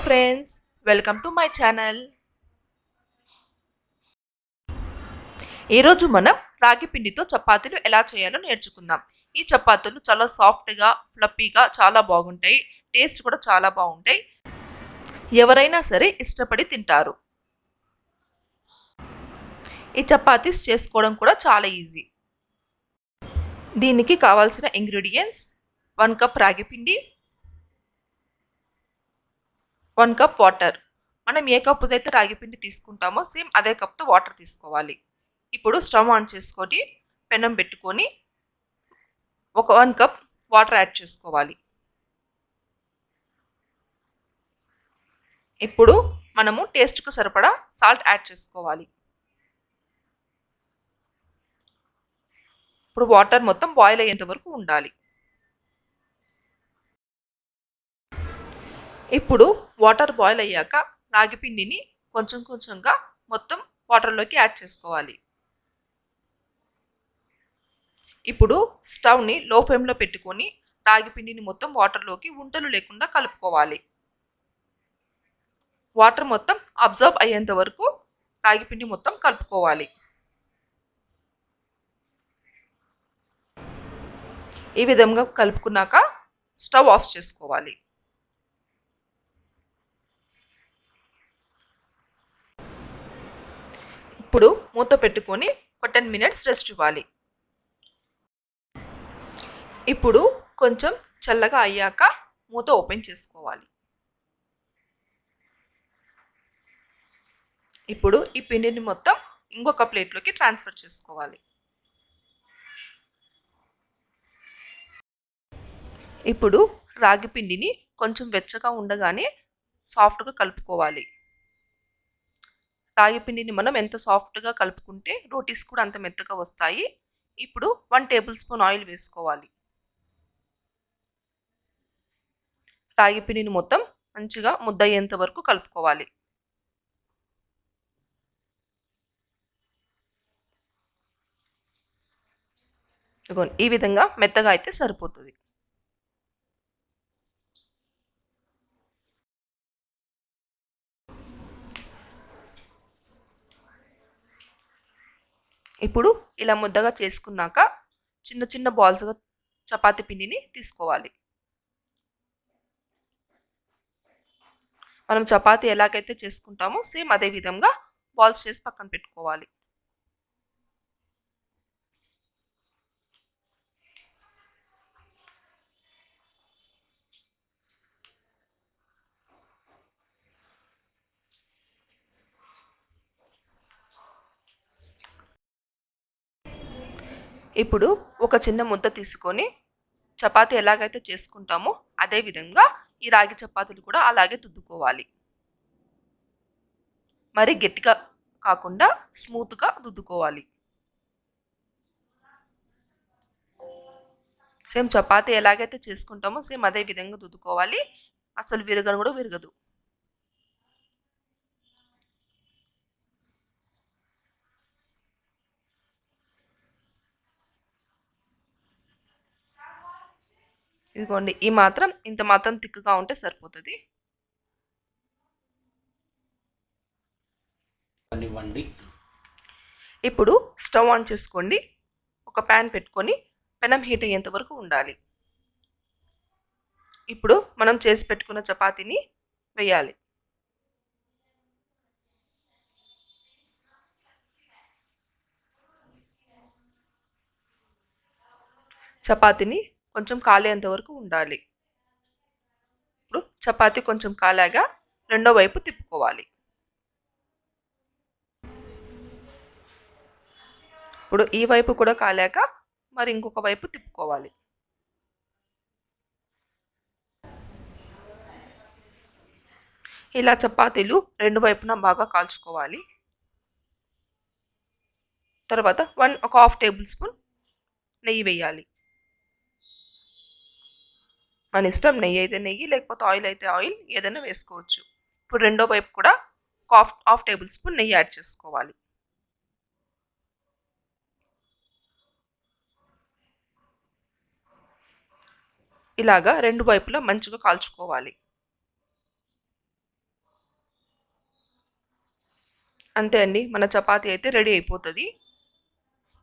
Friends, welcome to my channel. ఈరోజు మనం రాగి పిండితో చపాతీలు ఎలా చేయాలో నేర్చుకుందాం. ఈ చపాతీలు చాలా సాఫ్ట్గా, ఫ్లఫీగా చాలా బాగుంటాయి. టేస్ట్ కూడా చాలా బాగుంటాయి. ఎవరైనా సరే ఇష్టపడి తింటారు. ఈ చపాతీస్ చేసుకోవడం కూడా చాలా ఈజీ. దీనికి కావాల్సిన ఇంగ్రీడియంట్స్: 1 కప్ రాగి పిండి, 1 కప్ వాటర్. మనం ఏ కప్పుతో అయితే రాగి పిండి తీసుకుంటామో సేమ్ అదే కప్తో వాటర్ తీసుకోవాలి. ఇప్పుడు స్టవ్ ఆన్ చేసుకొని పెనం పెట్టుకొని ఒక 1 కప్ వాటర్ యాడ్ చేసుకోవాలి. ఇప్పుడు మనము టేస్ట్కు సరిపడా సాల్ట్ యాడ్ చేసుకోవాలి. ఇప్పుడు వాటర్ మొత్తం బాయిల్ అయ్యేంత వరకు ఉండాలి. ఇప్పుడు వాటర్ బాయిల్ అయ్యాక రాగి పిండిని కొంచెం కొంచెంగా మొత్తం వాటర్లోకి యాడ్ చేసుకోవాలి. ఇప్పుడు స్టవ్ని లో ఫ్లేమ్లో పెట్టుకొని రాగి పిండిని మొత్తం వాటర్లోకి ఉంటలు లేకుండా కలుపుకోవాలి. వాటర్ మొత్తం అబ్జర్వ్ అయ్యేంత వరకు రాగి పిండి మొత్తం కలుపుకోవాలి. ఈ విధంగా కలుపుకున్నాక స్టవ్ ఆఫ్ చేసుకోవాలి. ఇప్పుడు మూత పెట్టుకొని ఒక 10 మినిట్స్ రెస్ట్ ఇవ్వాలి. ఇప్పుడు కొంచెం చల్లగా అయ్యాక మూత ఓపెన్ చేసుకోవాలి. ఇప్పుడు ఈ పిండిని మొత్తం ఇంకొక ప్లేట్లోకి ట్రాన్స్ఫర్ చేసుకోవాలి. ఇప్పుడు రాగి పిండిని కొంచెం వెచ్చగా ఉండగానే సాఫ్ట్గా కలుపుకోవాలి. రాగి పిండిని మనం ఎంత సాఫ్ట్గా కలుపుకుంటే రోటీస్ కూడా అంత మెత్తగా వస్తాయి. ఇప్పుడు 1 టేబుల్ స్పూన్ ఆయిల్ వేసుకోవాలి. రాగి పిండిని మొత్తం మంచిగా ముద్దయ్యేంత వరకు కలుపుకోవాలి. ఈ విధంగా మెత్తగా అయితే సరిపోతుంది. ఇప్పుడు ఇలా ముద్దగా చేసుకున్నాక చిన్న చిన్న బాల్స్గా చపాతీ పిండిని తీసుకోవాలి. మనం చపాతీ ఎలాగైతే చేసుకుంటామో సేమ్ అదే విధంగా బాల్స్ చేసి పక్కన పెట్టుకోవాలి. ఇప్పుడు ఒక చిన్న ముద్ద తీసుకొని చపాతీ ఎలాగైతే చేసుకుంటామో అదే విధంగా ఈ రాగి చపాతీలు కూడా అలాగే దుద్దుకోవాలి. మరి గట్టిగా కాకుండా స్మూత్గా దుద్దుకోవాలి. సేమ్ చపాతీ ఎలాగైతే చేసుకుంటామో సేమ్ అదే విధంగా దుద్దుకోవాలి. అసలు విరగను కూడా విరగదు. ఇదిగోండి, ఇంత మాత్రం థిక్గా ఉంటే సరిపోతుంది. ఇప్పుడు స్టవ్ ఆన్ చేసుకోండి. ఒక ప్యాన్ పెట్టుకొని పెనం హీట్ అయ్యేంత వరకు ఉండాలి. ఇప్పుడు మనం చేసి పెట్టుకున్న చపాతీని వేయాలి. చపాతీని కొంచెం కాలేంత వరకు ఉండాలి. ఇప్పుడు చపాతీ కొంచెం కాలాగా రెండో వైపు తిప్పుకోవాలి. ఇప్పుడు ఈ వైపు కూడా కాలాక మరి ఇంకొక వైపు తిప్పుకోవాలి. ఇలా చపాతీలు రెండు వైపున బాగా కాల్చుకోవాలి. తర్వాత ఒక హాఫ్ టేబుల్ స్పూన్ నెయ్యి వేయాలి. మన ఇష్టం, నెయ్యి అయితే నెయ్యి, లేకపోతే ఆయిల్ అయితే ఆయిల్, ఏదైనా వేసుకోవచ్చు. ఇప్పుడు రెండో వైపు కూడా హాఫ్ టేబుల్ స్పూన్ నెయ్యి యాడ్ చేసుకోవాలి. ఇలాగా రెండు వైపులా మంచిగా కాల్చుకోవాలి. అంతే అండి, మన చపాతీ అయితే రెడీ అయిపోతుంది.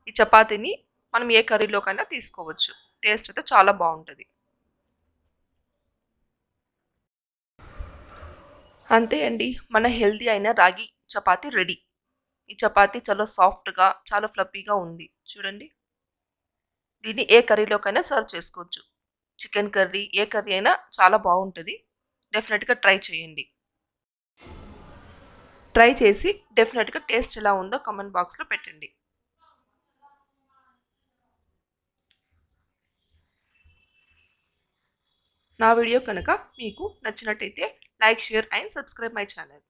ఈ చపాతీని మనం ఏ కర్రీలోకైనా తీసుకోవచ్చు. టేస్ట్ అయితే చాలా బాగుంటుంది. అంతే అండి, మన హెల్తీ అయిన రాగి చపాతీ రెడీ. ఈ చపాతీ చాలా సాఫ్ట్గా, చాలా ఫ్లఫీగా ఉంది చూడండి. దీన్ని ఏ కర్రీలోకైనా సర్వ్ చేసుకోవచ్చు. చికెన్ కర్రీ, ఏ కర్రీ అయినా చాలా బాగుంటుంది. డెఫినెట్గా ట్రై చేయండి. ట్రై చేసి డెఫినెట్గా టేస్ట్ ఎలా ఉందో కామెంట్ బాక్స్లో పెట్టండి. నా వీడియో కనుక మీకు నచ్చినట్టయితే like, share and subscribe my channel.